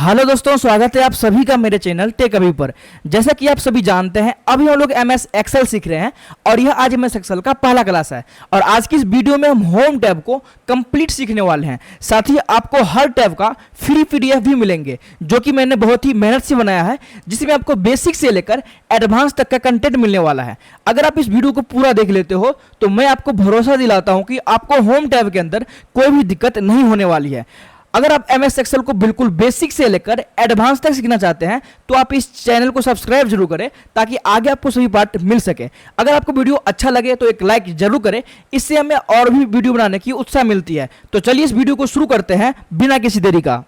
Hello दोस्तों, स्वागत है आप सभी का मेरे चैनल टेक अभी पर। जैसा कि आप सभी जानते हैं, अभी हम लोग MS एक्सेल सीख रहे हैं और यह आज MS एक्सेल का पहला क्लास है। और आज की इस वीडियो में हम होम टैब को कंप्लीट सीखने वाले हैं। साथ ही आपको हर टैब का फ्री PDF भी मिलेंगे, जो कि मैंने बहुत ही मेहनत से बनाया है, जिसमें आपको बेसिक से लेकर एडवांस तक का कंटेंट मिलने वाला है। अगर आप इस वीडियो को पूरा देख लेते हो तो मैं आपको भरोसा दिलाता हूं कि आपको होम टैब के अंदर कोई भी दिक्कत नहीं होने वाली है। अगर आप MS एक्सेल को बिल्कुल बेसिक से लेकर एडवांस तक सीखना चाहते हैं तो आप इस चैनल को सब्सक्राइब जरूर करें, ताकि आगे आपको सभी पार्ट मिल सके। अगर आपको वीडियो अच्छा लगे तो एक लाइक जरूर करें, इससे हमें और भी वीडियो बनाने की उत्साह मिलती है। तो चलिए इस वीडियो को शुरू करते हैं बिना किसी देरी का।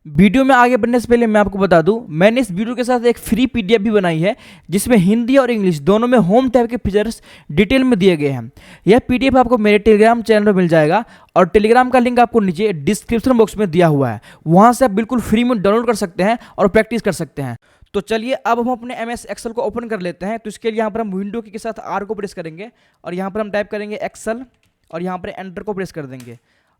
वीडियो में आगे बढ़ने से पहले मैं आपको बता दूं, मैंने इस वीडियो के साथ एक फ्री PDF भी बनाई है, जिसमें हिंदी और इंग्लिश दोनों में होम टैब के फीचर्स डिटेल में दिए गए हैं। यह PDF आपको मेरे टेलीग्राम चैनल पर मिल जाएगा और टेलीग्राम का लिंक आपको नीचे डिस्क्रिप्शन बॉक्स में दिया हुआ है। वहां से आप बिल्कुल फ्री में डाउनलोड कर सकते हैं और प्रैक्टिस कर सकते हैं। तो चलिए अब हम अपने MS एक्सेल को ओपन कर लेते हैं। तो इसके लिए यहाँ पर हम विंडो की के साथ R को प्रेस करेंगे और यहाँ पर हम टाइप करेंगे एक्सेल और यहाँ पर एंटर को प्रेस कर देंगे।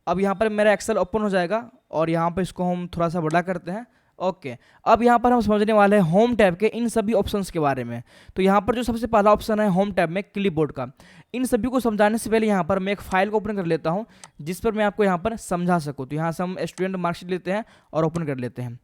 अब यहाँ पर मेरा एक्सेल ओपन हो जाएगा और यहाँ पर इसको हम थोड़ा सा बड़ा करते हैं। ओके, अब यहाँ पर हम समझने वाले हैं होम टैब के इन सभी ऑप्शंस के बारे में। तो यहाँ पर जो सबसे पहला ऑप्शन है होम टैब में क्लिपबोर्ड का, इन सभी को समझाने से पहले यहाँ पर मैं एक फाइल को ओपन कर लेता हूँ, जिस पर मैं आपको यहाँ पर समझा सकूँ। तो यहाँ से हम स्टूडेंट मार्कशीट लेते हैं और ओपन कर लेते हैं।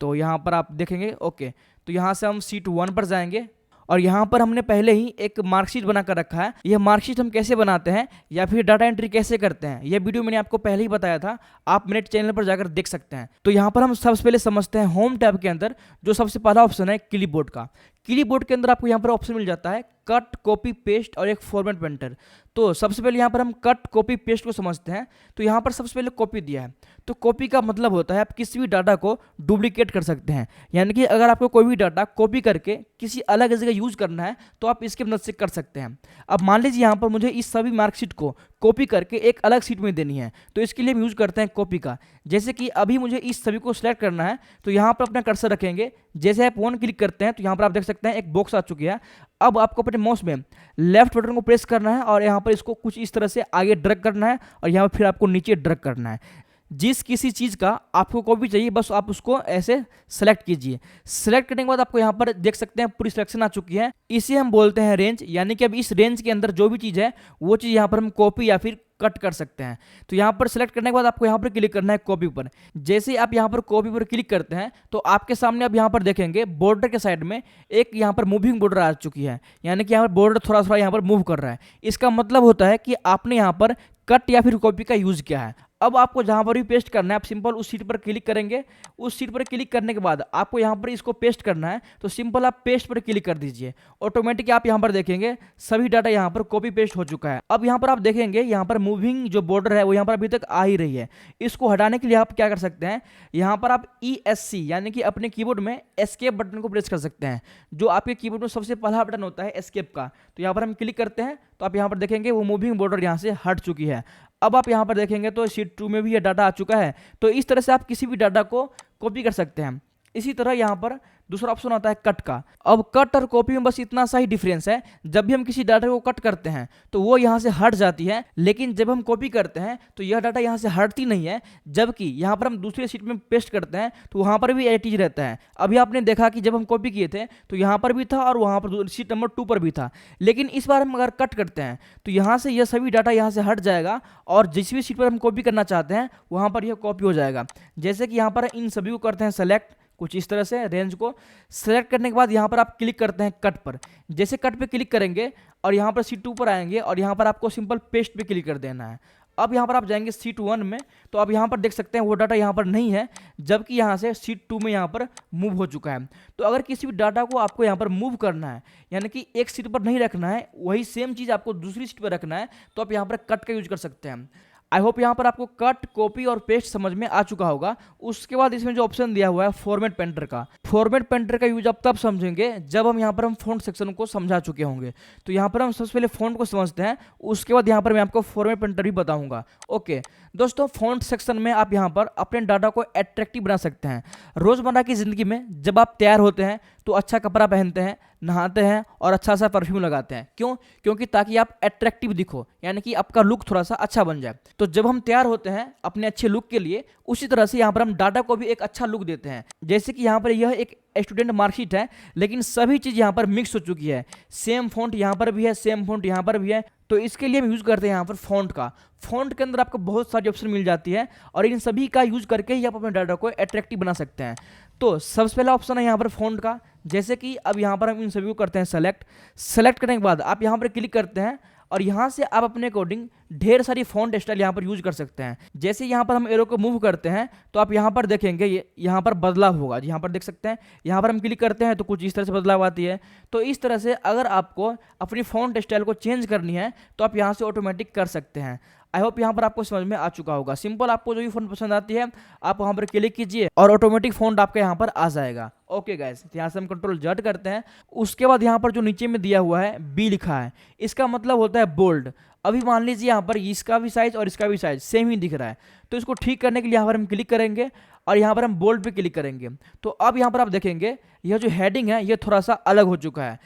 तो यहाँ पर आप देखेंगे, ओके, तो यहाँ से हम शीट 1 पर जाएंगे और यहाँ पर हमने पहले ही एक मार्कशीट बना कर रखा है। यह मार्कशीट हम कैसे बनाते हैं या फिर डाटा एंट्री कैसे करते हैं, यह वीडियो मैंने आपको पहले ही बताया था, आप मेरे चैनल पर जाकर देख सकते हैं। तो यहाँ पर हम सबसे पहले समझते हैं होम टैब के अंदर जो सबसे पहला ऑप्शन है क्लिपबोर्ड का। क्लिपबोर्ड के अंदर आपको यहाँ पर ऑप्शन मिल जाता है कट, कॉपी, पेस्ट और एक फॉर्मेट पेंटर। तो सबसे पहले यहाँ पर हम कट, कॉपी, पेस्ट को समझते हैं। तो यहाँ पर सबसे पहले कॉपी दिया है। तो कॉपी का मतलब होता है आप किसी भी डाटा को डुप्लीकेट कर सकते हैं, यानी कि अगर आपको कोई भी डाटा कॉपी करके किसी अलग जगह यूज करना है तो आप इसके मदद से कर सकते हैं। अब मान लीजिए यहाँ पर मुझे इस सभी मार्कशीट को कॉपी करके एक अलग शीट में देनी है, तो इसके लिए हम यूज करते हैं कॉपी का। जैसे कि अभी मुझे इस सभी को सिलेक्ट करना है, तो यहाँ पर अपना कर्सर रखेंगे। जैसे आप 1 क्लिक करते हैं तो यहाँ पर आप देख सकते हैं एक बॉक्स आ चुकी है। अब आपको अपने माउस में लेफ्ट बटन को प्रेस करना है और यहाँ पर इसको कुछ इस तरह से आगे ड्रैग करना है और यहाँ पर फिर आपको नीचे ड्रैग करना है। जिस किसी चीज़ का आपको कॉपी चाहिए बस आप उसको ऐसे सेलेक्ट कीजिए। सेलेक्ट करने के बाद आपको यहाँ पर देख सकते हैं पूरी सिलेक्शन आ चुकी है। इसे हम बोलते हैं रेंज, यानी कि अब इस रेंज के अंदर जो भी चीज़ है वो चीज़ यहाँ पर हम कॉपी या फिर कट कर सकते हैं। तो यहाँ पर सेलेक्ट करने के बाद आपको यहाँ पर क्लिक करना है कॉपी पर। जैसे ही आप यहाँ पर कॉपी पर क्लिक करते हैं तो आपके सामने अब यहाँ पर देखेंगे बॉर्डर के साइड में एक यहाँ पर मूविंग बॉर्डर आ चुकी है, यानी कि यहाँ पर बॉर्डर थोड़ा थोड़ा यहाँ पर मूव कर रहा है। इसका मतलब होता है कि आपने यहाँ पर कट या फिर कॉपी का यूज किया है। अब आपको जहां पर भी पेस्ट करना है आप सिंपल उस सीट पर क्लिक करेंगे। उस सीट पर क्लिक करने के बाद आपको यहां पर इसको पेस्ट करना है, तो सिंपल आप पेस्ट पर क्लिक कर दीजिए। ऑटोमेटिक आप यहां पर देखेंगे सभी डाटा यहां पर कॉपी पेस्ट हो चुका है। अब यहां पर आप देखेंगे यहां पर मूविंग जो बॉर्डर है वो यहां पर अभी तक आ ही रही है। इसको हटाने के लिए आप क्या कर सकते हैं, यहां पर आप ESC यानी कि अपने कीबोर्ड में एस्केप बटन को प्रेस कर सकते हैं, जो आपके कीबोर्ड में सबसे पहला बटन होता है एस्केप का। तो यहां पर हम क्लिक करते हैं तो आप यहां पर देखेंगे वो मूविंग बॉर्डर यहां से हट चुकी है। अब आप यहां पर देखेंगे तो शीट 2 में भी ये डाटा आ चुका है। तो इस तरह से आप किसी भी डाटा को कॉपी कर सकते हैं। इसी तरह यहाँ पर दूसरा ऑप्शन आता है कट का। अब कट और कॉपी में बस इतना सा ही डिफरेंस है, जब भी हम किसी डाटा को कट करते हैं तो वो यहाँ से हट जाती है, लेकिन जब हम कॉपी करते हैं तो यह डाटा यहाँ से हटती नहीं है। जबकि यहाँ पर हम दूसरे शीट में पेस्ट करते हैं तो वहाँ पर भी एज रहता है। अभी आपने देखा कि जब हम कॉपी किए थे तो यहाँ पर भी था और वहाँ पर शीट नंबर 2 पर भी था, लेकिन इस बार हम अगर कट करते हैं तो यहाँ से यह सभी डाटा यहाँ से हट जाएगा और जिस भी शीट पर हम कॉपी करना चाहते हैं वहाँ पर यह कॉपी हो जाएगा। जैसे कि यहाँ पर इन सभी को करते हैं सेलेक्ट, कुछ इस तरह से रेंज को सेलेक्ट करने के बाद यहाँ पर आप क्लिक करते हैं कट पर। जैसे कट पे क्लिक करेंगे और यहाँ पर शीट 2 पर आएंगे और यहाँ पर आपको सिंपल पेस्ट पे क्लिक कर देना है। अब यहाँ पर आप जाएंगे शीट 1 में, तो अब यहाँ पर देख सकते हैं वो डाटा यहाँ पर नहीं है, जबकि यहाँ से शीट 2 में यहाँ पर मूव हो चुका है। तो अगर किसी भी डाटा को आपको यहाँ पर मूव करना है, यानी कि एक सीट पर नहीं रखना है, वही सेम चीज़ आपको दूसरी सीट पर रखना है, तो आप यहाँ पर कट का यूज कर सकते हैं। आई होप यहाँ पर आपको कट, कॉपी और पेस्ट समझ में आ चुका होगा। उसके बाद इसमें जो ऑप्शन दिया हुआ है फॉर्मेट पेंटर का, फॉर्मेट पेंटर का यूज आप तब समझेंगे जब हम यहाँ पर हम फॉन्ट सेक्शन को समझा चुके होंगे। तो यहाँ पर हम सबसे पहले फॉन्ट को समझते हैं, उसके बाद यहाँ पर मैं आपको फॉर्मेट पेंटर भी बताऊंगा। ओके दोस्तों, फॉन्ट सेक्शन में आप यहाँ पर अपने डाटा को अट्रैक्टिव बना सकते हैं। रोजमर्रा की जिंदगी में जब आप तैयार होते हैं तो अच्छा कपड़ा पहनते हैं, नहाते हैं और अच्छा सा परफ्यूम लगाते हैं। क्यों? क्योंकि ताकि आप अट्रैक्टिव दिखो, यानी कि आपका लुक थोड़ा सा अच्छा बन जाए। तो जब हम तैयार होते हैं अपने अच्छे लुक के लिए, उसी तरह से यहाँ पर हम डाटा को भी एक अच्छा लुक देते हैं। जैसे कि यहाँ पर यह एक स्टूडेंट मार्कशीट है, लेकिन सभी चीज़ यहाँ पर मिक्स हो चुकी है। सेम फॉन्ट यहाँ पर भी है, सेम फॉन्ट यहाँ पर भी है। तो इसके लिए हम यूज़ करते हैं यहाँ पर फॉन्ट का। फॉन्ट के अंदर आपको बहुत सारी ऑप्शन मिल जाती है और इन सभी का यूज़ करके ही आप अपने डाटा को अट्रैक्टिव बना सकते हैं। तो सबसे पहला ऑप्शन है यहाँ पर फॉन्ट का। जैसे कि अब यहाँ पर हम इन सभी को करते हैं सेलेक्ट करने के बाद आप यहाँ पर क्लिक करते हैं और यहाँ से आप अपने अकॉर्डिंग ढेर सारी फॉन्ट स्टाइल यहाँ पर यूज कर सकते हैं। जैसे यहाँ पर हम एरो को मूव करते हैं तो आप यहाँ पर देखेंगे यहाँ पर बदलाव होगा। यहाँ पर देख सकते हैं, यहाँ पर हम क्लिक करते हैं तो कुछ इस तरह से बदलाव आती है। तो इस तरह से अगर आपको अपनी फॉन्ट स्टाइल को चेंज करनी है तो आप यहाँ से ऑटोमेटिक कर सकते हैं। आई होप यहाँ पर आपको समझ में आ चुका होगा। सिंपल, आपको जो भी फ़ॉन्ट पसंद आती है आप वहाँ पर क्लिक कीजिए और ऑटोमेटिक फ़ॉन्ट आपके यहाँ पर आ जाएगा। ओके गाइस, यहाँ से हम कंट्रोल Z करते हैं। उसके बाद यहाँ पर जो नीचे में दिया हुआ है B लिखा है, इसका मतलब होता है बोल्ड। अभी मान लीजिए यहाँ पर इसका भी साइज और इसका भी साइज सेम ही दिख रहा है, तो इसको ठीक करने के लिए यहाँ पर हम क्लिक करेंगे और यहाँ पर हम बोल्ड पे क्लिक करेंगे। तो अब यहाँ पर आप देखेंगे यह जो हेडिंग है ये थोड़ा सा अलग हो चुका है।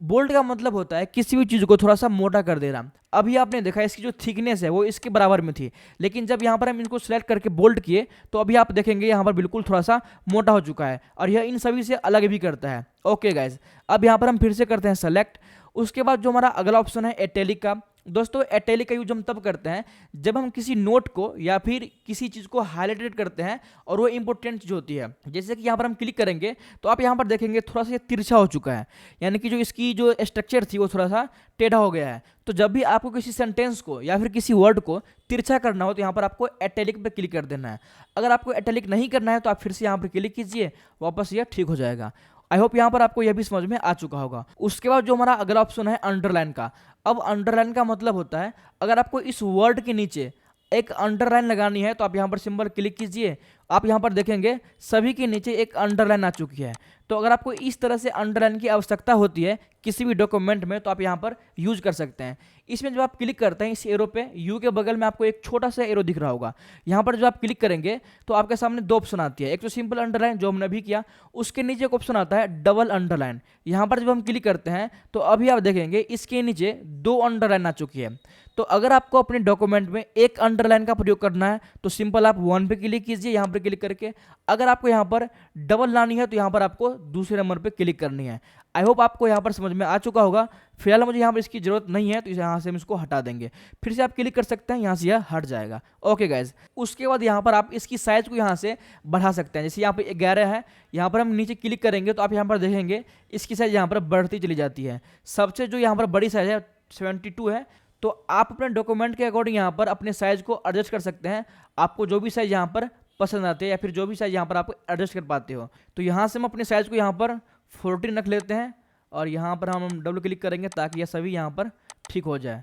बोल्ड का मतलब होता है किसी भी चीज़ को थोड़ा सा मोटा कर दे रहा। अभी आपने देखा इसकी जो थिकनेस है वो इसके बराबर में थी, लेकिन जब यहाँ पर हम इनको सिलेक्ट करके बोल्ड किए तो अभी आप देखेंगे यहाँ पर बिल्कुल थोड़ा सा मोटा हो चुका है और यह इन सभी से अलग भी करता है। ओके गाइज, अब यहाँ पर हम फिर से करते हैं सेलेक्ट। उसके बाद जो हमारा अगला ऑप्शन है इटैलिक का। दोस्तों इटैलिक का यूज हम तब करते हैं जब हम किसी नोट को या फिर किसी चीज़ को हाईलाइटेड करते हैं और वो इंपॉर्टेंट चीज़ होती है। जैसे कि यहाँ पर हम क्लिक करेंगे तो आप यहाँ पर देखेंगे थोड़ा सा ये तिरछा हो चुका है, यानी कि जो इसकी जो स्ट्रक्चर थी वो थोड़ा सा टेढ़ा हो गया है। तो जब भी आपको किसी सेंटेंस को या फिर किसी वर्ड को तिरछा करना हो तो यहाँ पर आपको इटैलिक पे क्लिक कर देना है। अगर आपको इटैलिक नहीं करना है तो आप फिर से यहाँ पर क्लिक कीजिए, वापस यह ठीक हो जाएगा। आई होप यहाँ पर आपको यह भी समझ में आ चुका होगा। उसके बाद जो हमारा अगला ऑप्शन है अंडरलाइन का। अब अंडरलाइन का मतलब होता है अगर आपको इस वर्ड के नीचे एक अंडरलाइन लगानी है तो आप यहाँ पर सिंबल क्लिक कीजिए। आप यहाँ पर देखेंगे सभी के नीचे एक अंडरलाइन आ चुकी है। तो अगर आपको इस तरह से अंडरलाइन की आवश्यकता होती है किसी भी डॉक्यूमेंट में तो आप यहाँ पर यूज कर सकते हैं। इसमें जब आप क्लिक करते हैं इस एरो पे, यू के बगल में आपको एक छोटा सा एरो दिख रहा होगा। यहाँ पर जब आप क्लिक करेंगे तो आपके सामने दो ऑप्शन आती है, एक तो सिंपल अंडरलाइन जो हमने अभी किया, उसके नीचे एक ऑप्शन आता है डबल अंडरलाइन। यहाँ पर जब हम क्लिक करते हैं तो अभी आप देखेंगे इसके नीचे दो अंडरलाइन आ चुकी है। तो अगर आपको अपने डॉक्यूमेंट में एक अंडरलाइन का प्रयोग करना है तो सिंपल आप 1 पे क्लिक कीजिए यहाँ पर क्लिक करके। अगर आपको यहाँ पर डबल लानी है तो यहाँ पर आपको दूसरे नंबर पे क्लिक करनी है। आई होप आपको यहाँ पर समझ में आ चुका होगा। फिलहाल मुझे यहाँ पर इसकी जरूरत नहीं है तो यहाँ से हम इसको हटा देंगे। फिर से आप क्लिक कर सकते हैं, यहाँ से यह हट जाएगा। ओके गाइज, उसके बाद यहाँ पर आप इसकी साइज को यहाँ से बढ़ा सकते हैं। जैसे यहाँ पर 11 है, यहाँ पर हम नीचे क्लिक करेंगे तो आप यहाँ पर देखेंगे इसकी साइज यहाँ पर बढ़ती चली जाती है। सबसे जो यहाँ पर बड़ी साइज है 72 है। तो आप अपने डॉक्यूमेंट के अकॉर्डिंग यहाँ पर अपने साइज को एडजस्ट कर सकते हैं। आपको जो भी साइज यहाँ पर पसंद आते हैं या फिर जो भी साइज यहाँ पर आप एडजस्ट कर पाते हो। तो यहाँ से हम अपने साइज को यहाँ पर 14 रख लेते हैं और यहाँ पर हम डबल क्लिक करेंगे ताकि यह सभी यहाँ पर ठीक हो जाए।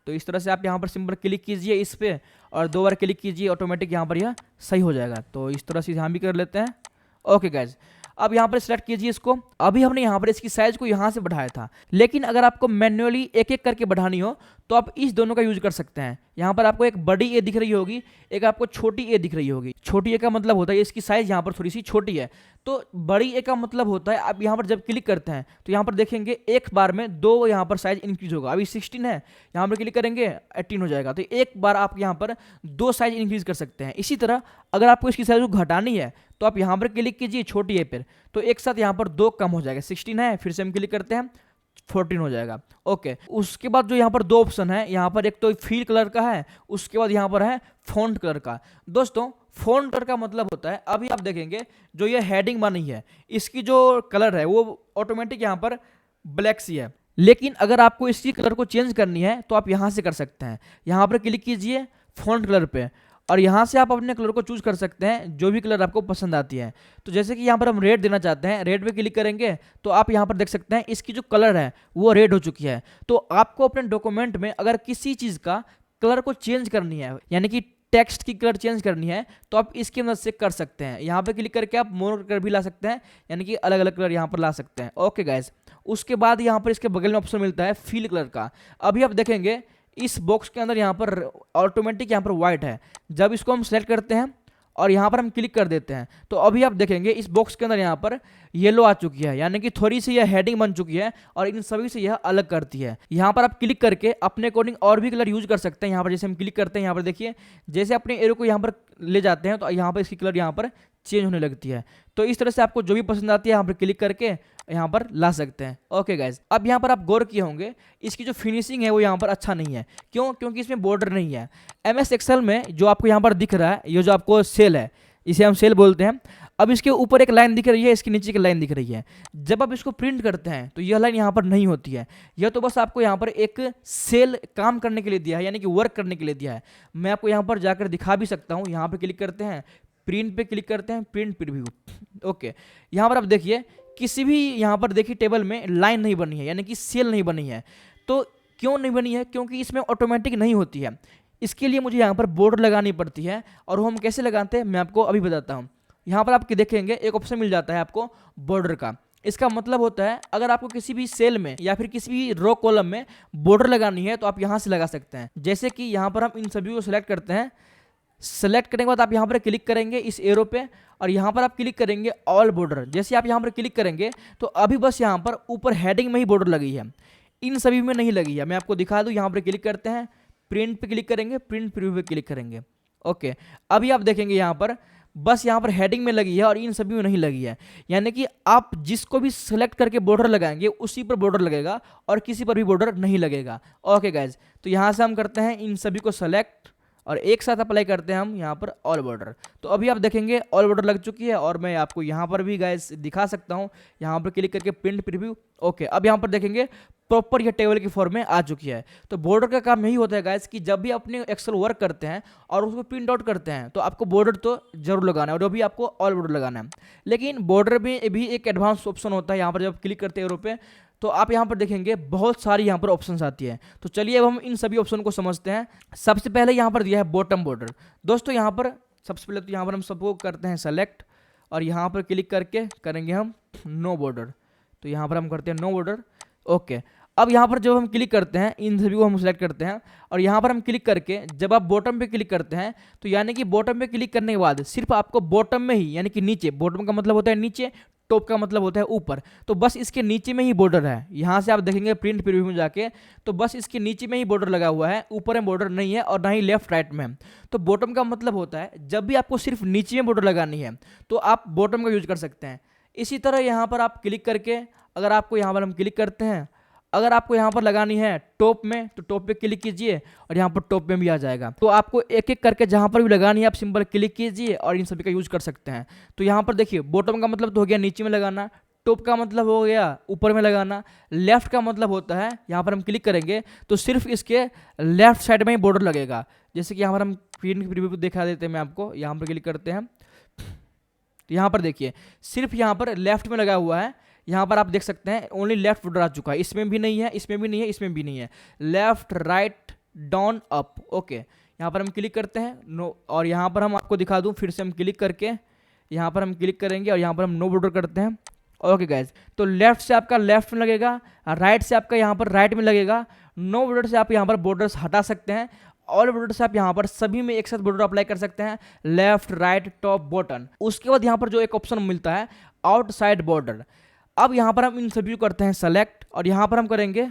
तो इस तरह से आप यहाँ पर सिंपल क्लिक कीजिए इस पर और 2 बार क्लिक कीजिए, ऑटोमेटिक यहाँ पर यह सही हो जाएगा। तो इस तरह से यहाँ भी कर लेते हैं। ओके गाइज, अब यहाँ पर सिलेक्ट कीजिए इसको। अभी हमने यहाँ पर इसकी साइज को यहाँ से बढ़ाया था, लेकिन अगर आपको मैन्युअली एक एक करके बढ़ानी हो तो आप इस दोनों का यूज कर सकते हैं। यहाँ पर आपको एक बड़ी ए दिख रही होगी, एक आपको छोटी ए दिख रही होगी। छोटी ए का मतलब होता है इसकी साइज यहाँ पर थोड़ी सी छोटी है। तो बड़ी ए का मतलब होता है आप यहाँ पर जब क्लिक करते हैं तो यहाँ पर देखेंगे एक बार में 2 यहाँ पर साइज इंक्रीज होगा। अभी 16 है, यहाँ पर क्लिक करेंगे 18 हो जाएगा। तो एक बार आप यहाँ पर 2 साइज इंक्रीज कर सकते हैं। इसी तरह अगर आपको इसकी साइज को घटानी है तो आप यहाँ पर क्लिक कीजिए छोटी ए पर, तो एक साथ यहाँ पर 2 कम हो जाएगा। 16 है, फिर से हम क्लिक करते हैं 14 हो जाएगा। ओके, उसके बाद जो यहाँ पर 2 ऑप्शन है, यहाँ पर एक तो फिल कलर का है, उसके बाद यहाँ पर है फॉन्ट कलर का। दोस्तों फॉन्ट कलर का मतलब होता है अभी आप देखेंगे जो ये हेडिंग बनी है इसकी जो कलर है वो ऑटोमेटिक यहाँ पर ब्लैक सी है, लेकिन अगर आपको इसकी कलर को चेंज करनी है तो आप यहाँ से कर सकते हैं। यहाँ पर क्लिक कीजिए फॉन्ट कलर पे और यहाँ से आप अपने कलर को चूज कर सकते हैं जो भी कलर आपको पसंद आती है। तो जैसे कि यहाँ पर हम रेड देना चाहते हैं, रेड पे क्लिक करेंगे तो आप यहाँ पर देख सकते हैं इसकी जो कलर है वो रेड हो चुकी है। तो आपको अपने डॉक्यूमेंट में अगर किसी चीज़ का कलर को चेंज करनी है, यानी कि टेक्स्ट की कलर चेंज करनी है, तो आप इसकी मदद से कर सकते हैं। यहाँ पे क्लिक करके आप मोर कलर भी ला सकते हैं, यानी कि अलग अलग कलर यहाँ पर ला सकते हैं। ओके गाइस, उसके बाद यहाँ पर इसके बगल में ऑप्शन मिलता है फिल कलर का। अभी आप देखेंगे इस बॉक्स के अंदर यहाँ पर ऑटोमेटिक यहाँ पर वाइट है। जब इसको हम सेलेक्ट करते हैं और यहाँ पर हम क्लिक कर देते हैं तो अभी आप देखेंगे इस बॉक्स के अंदर यहाँ पर येलो आ चुकी है, यानी कि थोड़ी सी यह हेडिंग बन चुकी है और इन सभी से यह अलग करती है। यहाँ पर आप क्लिक करके अपने अकॉर्डिंग और भी कलर यूज कर सकते हैं। यहाँ पर जैसे हम क्लिक करते हैं, यहाँ पर देखिए जैसे अपने एरो को यहाँ पर ले जाते हैं तो यहाँ पर इसकी कलर यहाँ पर चेंज होने लगती है। तो इस तरह से आपको जो भी पसंद आती है यहाँ पर क्लिक करके यहाँ पर ला सकते हैं। ओके गाइज, अब यहाँ पर आप गौर किए होंगे इसकी जो फिनिशिंग है वो यहाँ पर अच्छा नहीं है। क्यों? क्योंकि इसमें बॉर्डर नहीं है। MS एक्सेल में जो आपको यहाँ पर दिख रहा है, ये जो आपको सेल है, इसे हम सेल बोलते हैं। अब इसके ऊपर एक लाइन दिख रही है, इसके नीचे की लाइन दिख रही है। जब आप इसको प्रिंट करते हैं तो यह लाइन यहाँ पर नहीं होती है। यह तो बस आपको यहाँ पर एक सेल काम करने के लिए दिया है, यानी कि वर्क करने के लिए दिया है। मैं आपको यहाँ पर जाकर दिखा भी सकता हूँ। यहाँ पर क्लिक करते हैं, प्रिंट पे क्लिक करते हैं, प्रिंट प्रीव्यू। ओके, यहाँ पर आप देखिए किसी भी यहाँ पर देखिए टेबल में लाइन नहीं बनी है, यानी कि सेल नहीं बनी है। तो क्यों नहीं बनी है? क्योंकि इसमें ऑटोमेटिक नहीं होती है। इसके लिए मुझे यहाँ पर बॉर्डर लगानी पड़ती है। और वो हम कैसे लगाते हैं मैं आपको अभी बताता हूँ। यहाँ पर आप देखेंगे एक ऑप्शन मिल जाता है आपको बॉर्डर का। इसका मतलब होता है अगर आपको किसी भी सेल में या फिर किसी भी रो कॉलम में बॉर्डर लगानी है तो आप यहाँ से लगा सकते हैं। जैसे कि यहाँ पर हम इन सभी को सिलेक्ट करते हैं। सेलेक्ट करने के बाद आप यहाँ पर क्लिक करेंगे इस एरो पे और यहाँ पर आप क्लिक करेंगे ऑल बॉर्डर। जैसे आप यहाँ पर क्लिक करेंगे तो अभी बस यहाँ पर ऊपर हेडिंग में ही बॉर्डर लगी है, इन सभी में नहीं लगी है। मैं आपको दिखा दूँ, यहाँ पर क्लिक करते हैं, प्रिंट पे क्लिक करेंगे, प्रिंट प्रीव्यू पे क्लिक करेंगे। ओके, अभी आप देखेंगे यहाँ पर बस यहाँ पर हेडिंग में लगी है और इन सभी में नहीं लगी है। यानी कि आप जिसको भी सिलेक्ट करके बॉर्डर लगाएंगे उसी पर बॉर्डर लगेगा और किसी पर भी बॉर्डर नहीं लगेगा। ओके गाइज, तो यहाँ से हम करते हैं इन सभी को सेलेक्ट और एक साथ अप्लाई करते हैं हम यहाँ पर ऑल बॉर्डर। तो अभी आप देखेंगे ऑल बॉर्डर लग चुकी है और मैं आपको यहाँ पर भी गाइस दिखा सकता हूँ। यहाँ पर क्लिक करके प्रिंट प्रीव्यू। ओके, अब यहाँ पर देखेंगे प्रॉपर यह टेबल की फॉर्म में आ चुकी है। तो बॉर्डर का काम यही होता है गाइस कि जब भी अपने एक्सेल वर्क करते हैं और उसको प्रिंट आउट करते हैं तो आपको बॉर्डर तो जरूर लगाना है और अभी आपको ऑल बॉर्डर लगाना है। लेकिन बॉर्डर में भी एक एडवांस ऑप्शन होता है। यहाँ पर जब क्लिक करते हैं एरो पे तो आप यहाँ पर देखेंगे बहुत सारी यहाँ पर ऑप्शंस आती है। तो चलिए अब हम इन सभी ऑप्शन को समझते हैं। सबसे पहले यहाँ पर दिया है बॉटम बॉर्डर। दोस्तों यहाँ पर सबसे पहले तो यहाँ पर हम सबको करते हैं सेलेक्ट और यहाँ पर क्लिक करके करेंगे हम नो बॉर्डर। तो यहाँ पर हम करते हैं नो बॉर्डर। ओके, अब यहाँ पर जब हम क्लिक करते हैं इन सभी को हम सिलेक्ट करते हैं और यहाँ पर हम क्लिक करके जब आप बॉटम पे क्लिक करते हैं तो यानी कि बॉटम पे क्लिक करने के बाद सिर्फ आपको बॉटम में ही, यानी कि नीचे, बॉटम का मतलब होता है नीचे, टॉप का मतलब होता है ऊपर, तो बस इसके नीचे में ही बॉर्डर है। यहाँ से आप देखेंगे प्रिंट प्रीव्यू में जाके तो बस इसके नीचे में ही बॉर्डर लगा हुआ है, ऊपर में बॉर्डर नहीं है और ना ही लेफ्ट राइट में। तो बॉटम का मतलब होता है जब भी आपको सिर्फ नीचे में बॉर्डर लगानी है तो आप बॉटम का यूज कर सकते हैं। इसी तरह यहाँ पर आप क्लिक करके अगर आपको यहाँ पर हम क्लिक करते हैं, अगर आपको यहाँ पर लगानी है टॉप में तो टॉप पे क्लिक कीजिए और यहाँ पर टॉप में भी आ जाएगा। तो आपको एक एक करके जहाँ पर भी लगानी है आप सिंपल क्लिक कीजिए और इन सभी का यूज कर सकते हैं। तो यहाँ पर देखिए बॉटम का मतलब तो हो गया नीचे में लगाना, टॉप का मतलब हो गया ऊपर में लगाना, लेफ्ट का मतलब होता है यहाँ पर हम क्लिक करेंगे तो सिर्फ इसके लेफ्ट साइड में ही बॉर्डर लगेगा। जैसे कि यहाँ पर हम प्रिंट प्रीव्यू दिखा देते हैं, मैं आपको यहाँ पर क्लिक करते हैं तो यहाँ पर देखिए सिर्फ यहाँ पर लेफ्ट में लगा हुआ है। यहाँ पर आप देख सकते हैं ओनली लेफ्ट बॉर्डर आ चुका है, इसमें भी नहीं है, इसमें भी नहीं है, इसमें भी नहीं है, left write down up. Okay, यहाँ पर हम क्लिक करते हैं नो और यहाँ पर हम आपको दिखा दूँ फिर से हम क्लिक करके यहाँ पर हम क्लिक करेंगे और यहाँ पर हम नो बॉर्डर करते हैं। ओके गाइज, तो लेफ्ट से आपका लेफ्ट में लगेगा, राइट से आपका यहाँ पर राइट में लगेगा। नो बॉर्डर से आप यहाँ पर बॉर्डर्स हटा सकते हैं, ऑल बॉर्डर से आप यहाँ पर सभी में एक साथ बॉर्डर अप्लाई कर सकते हैं, लेफ्ट राइट टॉप बॉटम। उसके बाद यहाँ पर जो एक ऑप्शन मिलता है आउटसाइड बॉर्डर। अब यहाँ पर हम इन सभी को करते हैं सेलेक्ट और यहाँ पर हम करेंगे,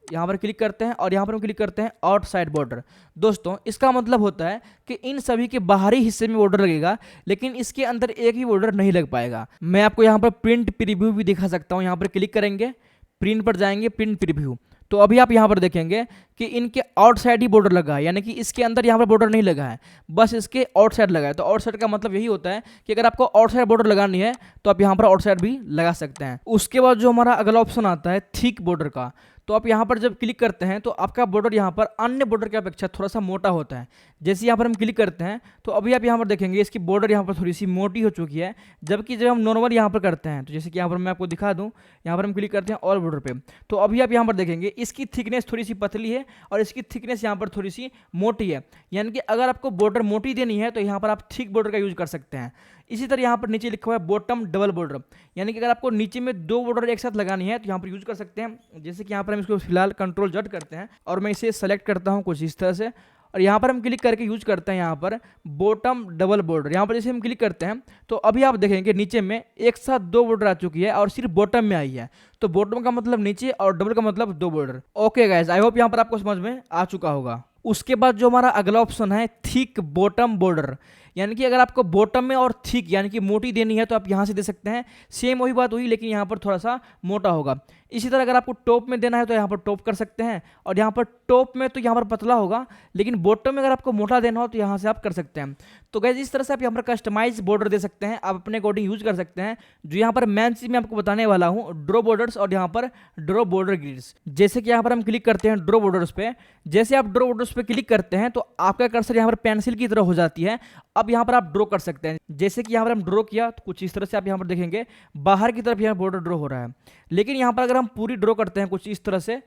यहाँ पर क्लिक करते हैं और यहाँ पर हम क्लिक करते हैं आउटसाइड बॉर्डर। दोस्तों इसका मतलब होता है कि इन सभी के बाहरी हिस्से में बॉर्डर लगेगा लेकिन इसके अंदर एक ही बॉर्डर नहीं लग पाएगा। मैं आपको यहाँ पर प्रिंट प्रीव्यू भी दिखा सकता हूँ। यहाँ पर क्लिक करेंगे, प्रिंट पर जाएंगे, प्रिंट प्रीव्यू, तो अभी आप यहाँ पर देखेंगे कि इनके आउटसाइड ही बॉर्डर लगा है, यानी कि इसके अंदर यहाँ पर बॉर्डर नहीं लगा है, बस इसके आउटसाइड लगा है। तो आउटसाइड का मतलब यही होता है कि अगर आपको आउटसाइड बॉर्डर लगानी है तो आप यहाँ पर आउटसाइड भी लगा सकते हैं। उसके बाद जो हमारा अगला ऑप्शन आता है थिक बॉर्डर का, तो आप यहाँ पर जब क्लिक करते हैं तो आपका बॉर्डर यहाँ पर अन्य बॉर्डर की अपेक्षा थोड़ा सा मोटा होता है। जैसे यहाँ पर हम क्लिक करते हैं तो अभी आप यहाँ पर देखेंगे इसकी बॉर्डर यहाँ पर थोड़ी सी मोटी हो चुकी है, जबकि जब हम नॉर्मल यहाँ पर करते हैं तो जैसे कि यहाँ पर मैं आपको दिखा दूँ, यहाँ पर हम क्लिक करते हैं ऑल बॉर्डर पे, तो अभी आप यहाँ पर देखेंगे इसकी थिकनेस थोड़ी सी पतली है और इसकी थिकनेस यहाँ पर थोड़ी सी मोटी है। यानी कि अगर आपको बॉर्डर मोटी देनी है तो यहाँ पर आप थिक बॉर्डर का यूज कर सकते हैं। इसी तरह यहाँ पर नीचे लिखा हुआ है बॉटम डबल बॉर्डर, यानी कि अगर आपको नीचे में दो बॉर्डर एक साथ लगानी है तो यहाँ पर यूज कर सकते हैं। जैसे कि यहाँ पर हम इसको फिलहाल कंट्रोल Z करते हैं और मैं इसे सेलेक्ट करता हूँ कुछ इस तरह से और यहाँ पर हम क्लिक करके यूज करते हैं यहाँ पर बॉटम डबल बॉर्डर। यहाँ पर जैसे हम क्लिक करते हैं तो अभी आप देखेंगे नीचे में एक साथ 2 बॉर्डर आ चुकी है और सिर्फ बॉटम में आई है। तो बॉटम का मतलब नीचे और डबल का मतलब 2 border. Okay guys, I hope यहाँ पर आपको समझ में आ चुका होगा। उसके बाद जो हमारा अगला ऑप्शन है थिक बॉटम बॉर्डर, यानी कि अगर आपको बॉटम में और थिक यानी कि मोटी देनी है तो आप यहाँ से दे सकते हैं। सेम वही बात हुई, लेकिन यहाँ पर थोड़ा सा मोटा होगा। इसी तरह अगर आपको टॉप में देना है तो यहाँ पर टॉप कर सकते हैं, और यहाँ पर टॉप में तो यहाँ पर पतला होगा, लेकिन बॉटम में अगर आपको मोटा देना हो तो यहाँ से आप कर सकते हैं। तो गाइस इस तरह से आप यहाँ पर कस्टमाइज बॉर्डर दे सकते हैं, आप अपने अकॉर्डिंग यूज कर सकते हैं। जो यहाँ पर मेन चीज मैं आपको बताने वाला हूँ, ड्रॉ बॉर्डर्स और यहाँ पर ड्रॉ बॉर्डर ग्रिड्स। जैसे कि यहाँ पर हम क्लिक करते हैं ड्रॉ बॉर्डर्स पे, जैसे आप ड्रॉ बॉर्डर्स पे क्लिक करते हैं तो आपका कर्सर यहाँ पर पेंसिल की तरह हो जाती है। अब यहाँ पर आप ड्रॉ कर सकते हैं। जैसे कि यहाँ पर हम ड्रॉ किया तो कुछ इस तरह से आप यहाँ पर देखेंगे बाहर की तरफ यहाँ बॉर्डर ड्रॉ हो रहा है। लेकिन यहाँ पर अगर हम पूरी ड्रॉ करते हैं कुछ इस तरह से,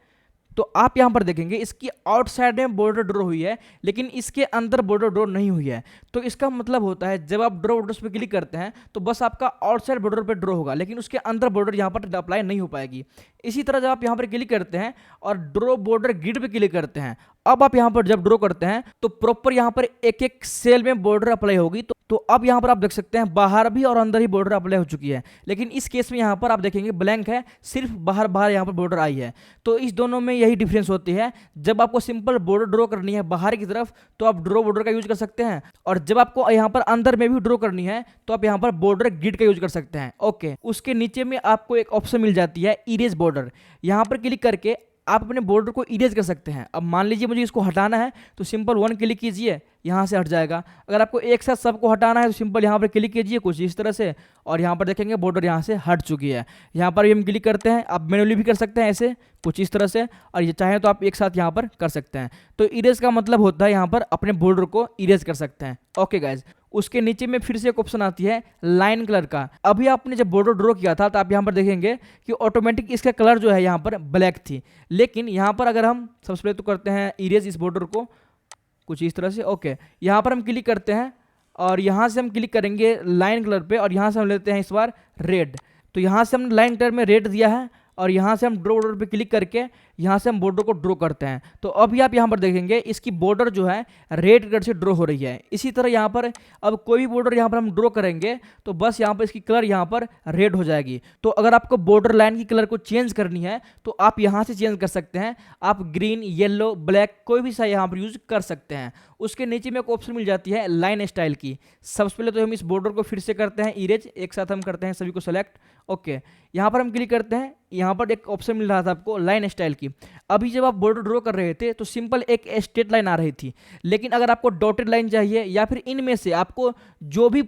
तो आप यहां पर देखेंगे इसकी आउटसाइड में बॉर्डर ड्रॉ हुई है, लेकिन इसके अंदर बॉर्डर ड्रॉ नहीं हुई है। तो इसका मतलब होता है जब आप ड्रॉ बॉर्डर्स पे क्लिक करते हैं तो बस आपका आउटसाइड बॉर्डर पे ड्रॉ होगा, लेकिन उसके अंदर बॉर्डर यहां पर अप्लाई नहीं हो पाएगी। इसी तरह जब आप यहां पर क्लिक करते हैं और ड्रॉ बॉर्डर ग्रिड पे क्लिक करते हैं, अब आप यहां पर जब ड्रॉ करते हैं तो प्रॉपर यहां पर एक एक सेल में बॉर्डर अप्लाई होगी। तो अब यहां पर आप देख सकते हैं बाहर भी और अंदर ही बॉर्डर अप्लाई हो चुकी है, लेकिन इस केस में यहां पर आप देखेंगे ब्लैंक है, सिर्फ बाहर बाहर यहां पर बॉर्डर आई है। तो इस दोनों में यही डिफरेंस होती है। जब आपको सिंपल बॉर्डर ड्रॉ करनी है बाहर की तरफ तो आप ड्रॉ बॉर्डर का यूज कर सकते हैं, और जब आपको यहां पर अंदर में भी ड्रॉ करनी है तो आप यहां पर बॉर्डर ग्रिड का यूज कर सकते हैं। ओके, उसके नीचे में आपको एक ऑप्शन मिल जाती है इरेज बॉर्डर। यहां पर क्लिक करके आप अपने बॉर्डर को इरेज कर सकते हैं। अब मान लीजिए मुझे इसको हटाना है तो सिंपल 1 क्लिक कीजिए, यहाँ से हट जाएगा। अगर आपको एक साथ सबको हटाना है तो सिंपल यहाँ पर क्लिक कीजिए कुछ इस तरह से, और यहाँ पर देखेंगे बॉर्डर यहाँ से हट चुकी है। यहाँ पर हम क्लिक करते हैं, आप मैनुअली भी कर सकते हैं ऐसे कुछ इस तरह से, और ये चाहें तो आप एक साथ यहाँ पर कर सकते हैं। तो इरेज का मतलब होता है यहाँ पर अपने बॉर्डर को इरेज कर सकते हैं। ओके गाइज, उसके नीचे में फिर से एक ऑप्शन आती है लाइन कलर का। अभी आपने जब बॉर्डर ड्रॉ किया था तो आप यहाँ पर देखेंगे कि ऑटोमेटिक इसका कलर जो है यहाँ पर ब्लैक थी, लेकिन यहाँ पर अगर हम सबसे पहले तो करते हैं इरेज इस बॉर्डर को कुछ इस तरह से। ओके, यहाँ पर हम क्लिक करते हैं और यहाँ से हम क्लिक करेंगे लाइन कलर पे, और यहाँ से हम लेते हैं इस बार रेड। तो यहाँ से हमने लाइन कलर में रेड दिया है, और यहाँ से हम ड्रॉ बॉर्डर पे क्लिक करके यहाँ से हम बॉर्डर को ड्रॉ करते हैं। तो अभी आप यहाँ पर देखेंगे इसकी बॉर्डर जो है रेड कलर से ड्रॉ हो रही है। इसी तरह यहाँ पर अब कोई भी बॉर्डर यहाँ पर हम ड्रॉ करेंगे तो बस यहाँ पर इसकी कलर यहाँ पर रेड हो जाएगी। तो अगर आपको बॉर्डर लाइन की कलर को चेंज करनी है तो आप यहाँ से चेंज कर सकते हैं। आप ग्रीन, येलो, ब्लैक कोई भी सा यहाँ पर यूज कर सकते हैं। उसके नीचे में एक ऑप्शन मिल जाती है लाइन स्टाइल की। सबसे पहले तो हम इस बॉर्डर को फिर से करते हैं इरेज, एक साथ हम करते हैं सभी को सेलेक्ट। ओके, यहाँ पर हम क्लिक करते हैं, यहाँ पर एक ऑप्शन मिल रहा था आपको लाइन स्टाइल की। अभी जब आप बॉर्डर ड्रॉ कर रहे थे तो सिंपल एक स्ट्रेट लाइन आ रही थी, लेकिन अगर आपको डॉटेड लाइन चाहिए या फिर इनमें से आपको जो भी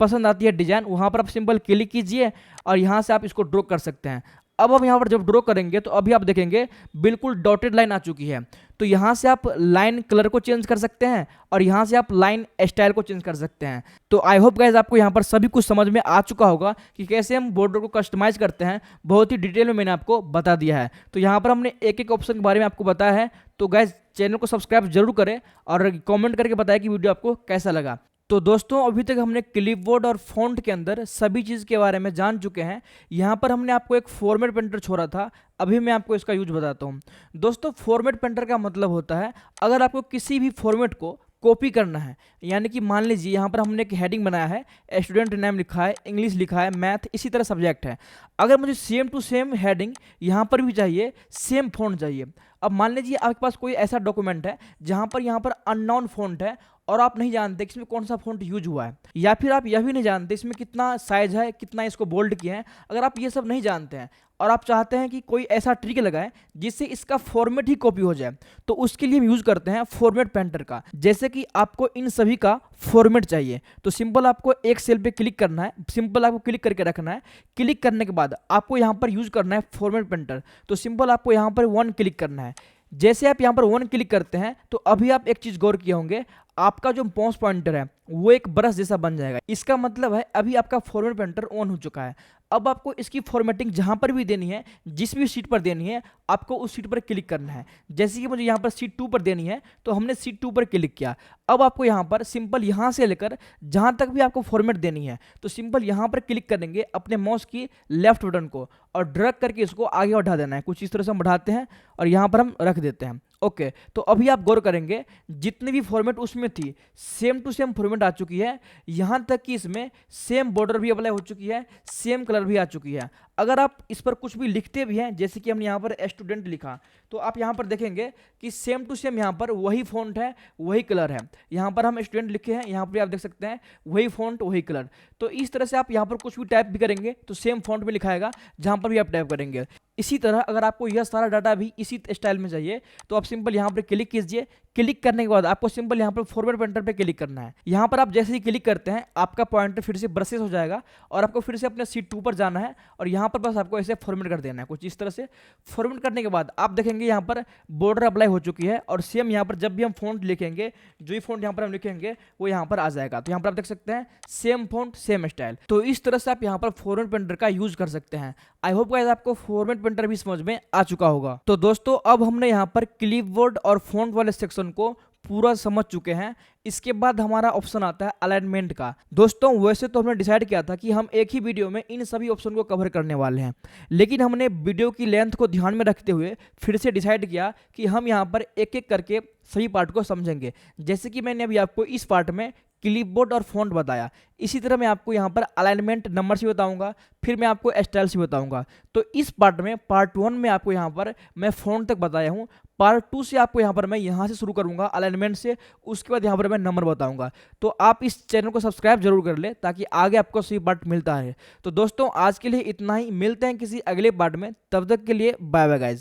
पसंद आती है डिजाइन, वहाँ पर आप सिंपल क्लिक कीजिए और यहाँ से आप इसको ड्रॉ कर सकते हैं। अब हम यहाँ पर जब ड्रॉ करेंगे तो अभी आप देखेंगे बिल्कुल डॉटेड लाइन आ चुकी है। तो यहाँ से आप लाइन कलर को चेंज कर सकते हैं और यहाँ से आप लाइन स्टाइल को चेंज कर सकते हैं। तो आई होप गाइज आपको यहाँ पर सभी कुछ समझ में आ चुका होगा कि कैसे हम बॉर्डर को कस्टमाइज करते हैं। बहुत ही डिटेल में मैंने आपको बता दिया है। तो यहाँ पर हमने एक एक ऑप्शन के बारे में आपको बताया है। तो गाइज चैनल को सब्सक्राइब जरूर करें और कॉमेंट करके बताएं कि वीडियो आपको कैसा लगा। तो दोस्तों अभी तक हमने क्लिपबोर्ड और फॉन्ट के अंदर सभी चीज़ के बारे में जान चुके हैं। यहाँ पर हमने आपको एक फॉर्मेट पेंटर छोड़ा था, अभी मैं आपको इसका यूज बताता हूँ। दोस्तों फॉर्मेट पेंटर का मतलब होता है अगर आपको किसी भी फॉर्मेट को कॉपी करना है, यानी कि मान लीजिए यहाँ पर हमने एक हेडिंग बनाया है, स्टूडेंट नेम लिखा है, इंग्लिश लिखा है, मैथ इसी तरह सब्जेक्ट है। अगर मुझे सेम टू सेम हेडिंग यहाँ पर भी चाहिए, सेम फॉन्ट चाहिए। अब मान लीजिए आपके पास कोई ऐसा डॉक्यूमेंट है जहाँ पर यहाँ पर अननोन फॉन्ट है और आप नहीं जानते कि इसमें कौन सा फॉन्ट यूज हुआ है, या फिर आप यह भी नहीं जानते इसमें कितना साइज है, कितना इसको बोल्ड किया है। अगर आप ये सब नहीं जानते हैं और आप चाहते हैं कि कोई ऐसा ट्रिक लगाए जिससे इसका फॉर्मेट ही कॉपी हो जाए, तो उसके लिए हम यूज करते हैं फॉर्मेट पेंटर का। जैसे कि आपको इन सभी का फॉर्मेट चाहिए तो सिंपल आपको एक सेल पे क्लिक करना है, सिंपल आपको क्लिक करके रखना है। क्लिक करने के बाद आपको यहाँ पर यूज करना है फॉर्मेट पेंटर। तो सिंपल आपको यहाँ पर 1 क्लिक करना है। जैसे आप यहाँ पर 1 क्लिक करते हैं तो अभी आप एक चीज गौर किए होंगे, आपका जो माउस पॉइंटर है वो एक ब्रश जैसा बन जाएगा। इसका मतलब है अभी आपका फॉर्मेट पेंटर ऑन हो चुका है। अब आपको इसकी फॉर्मेटिंग जहां पर भी देनी है, जिस भी शीट पर देनी है, आपको उस शीट पर क्लिक करना है। जैसे कि मुझे यहाँ पर शीट 2 पर देनी है तो हमने शीट 2 पर क्लिक किया। अब आपको यहाँ पर सिंपल यहाँ से लेकर जहां तक भी आपको फॉर्मेट देनी है तो सिंपल यहाँ पर क्लिक करेंगे अपने माउस की लेफ्ट बटन को और ड्रैग करके इसको आगे बढ़ा देना है। कुछ इस तरह से हम बढ़ाते हैं और यहाँ पर हम रख देते हैं। ओके तो अभी आप गौर करेंगे जितनी भी फॉर्मेट उसमें थी सेम टू सेम फॉर्मेट आ चुकी है, यहाँ तक कि इसमें सेम बॉर्डर भी अप्लाई हो चुकी है, सेम कलर भी आ चुकी है। अगर आप इस पर कुछ भी लिखते भी हैं, जैसे कि हमने यहाँ पर स्टूडेंट लिखा, तो आप यहाँ पर देखेंगे कि सेम टू सेम यहाँ पर वही फॉन्ट है, वही कलर है। यहाँ पर हम स्टूडेंट लिखे हैं, यहाँ पर आप देख सकते हैं वही फॉन्ट वही कलर। तो इस तरह से आप यहाँ पर कुछ भी टाइप भी करेंगे तो सेम फॉन्ट में लिखाएगा जहाँ पर भी आप टाइप करेंगे। इसी तरह अगर आपको यह सारा डाटा भी इसी स्टाइल में चाहिए तो आप सिंपल यहाँ पर क्लिक कीजिए। क्लिक करने के बाद आपको सिंपल यहाँ पर फॉरवर्ड पॉइंटर पे क्लिक करना है। यहाँ पर आप जैसे ही क्लिक करते हैं आपका पॉइंटर फिर से ब्रशेस हो जाएगा और आपको फिर से अपने सीट 2 पर जाना है और यहाँ पर बस आपको ऐसे फॉर्मेट कर देना है कुछ इस तरह से। फॉर्मेट करने के बाद आप देखेंगे यहाँ पर बॉर्डर अप्लाई हो चुकी है और सेम यहाँ पर जब भी हम फॉन्ट लिखेंगे, जो ही फॉन्ट यहाँ पर हम लिखेंगे वो यहाँ पर आ जाएगा। तो यहाँ पर आप देख सकते हैं सेम फॉन्ट सेम स्टाइल। तो इस तरह से आप यहाँ पर फॉर्मेट पेंटर का यूज कर सकते हैं। आई होप गाइस आपको फॉर्मेट पेंटर भी समझ में आ चुका होगा। तो दोस्तों अब हमने यहाँ पर क्लिपबोर्ड और फॉन्ट वाले सेक्शन को पूरा समझ चुके हैं। इसके बाद हमारा ऑप्शन आता है अलाइनमेंट का। दोस्तों वैसे तो हमने डिसाइड किया था कि हम एक ही वीडियो में इन सभी ऑप्शन को कवर करने वाले हैं, लेकिन हमने वीडियो की लेंथ को ध्यान में रखते हुए फिर से डिसाइड किया कि हम यहाँ पर एक एक करके सभी पार्ट को समझेंगे। जैसे कि मैंने अभी आपको इस पार्ट में क्लिपबोर्ड और फॉन्ट बताया, इसी तरह मैं आपको यहाँ पर अलाइनमेंट नंबर से बताऊंगा, फिर मैं आपको स्टाइल से बताऊंगा। तो इस पार्ट में पार्ट 1 में आपको यहाँ पर मैं फॉन्ट तक बताया हूँ, पार्ट 2 से आपको यहाँ पर मैं यहाँ से शुरू करूँगा अलाइनमेंट से, उसके बाद यहाँ पर मैं नंबर बताऊँगा। तो आप इस चैनल को सब्सक्राइब जरूर कर ले ताकि आगे आपको सही पार्ट मिलता है। तो दोस्तों आज के लिए इतना ही, मिलते हैं किसी अगले पार्ट में, तब तक के लिए बाय बाय गाइज।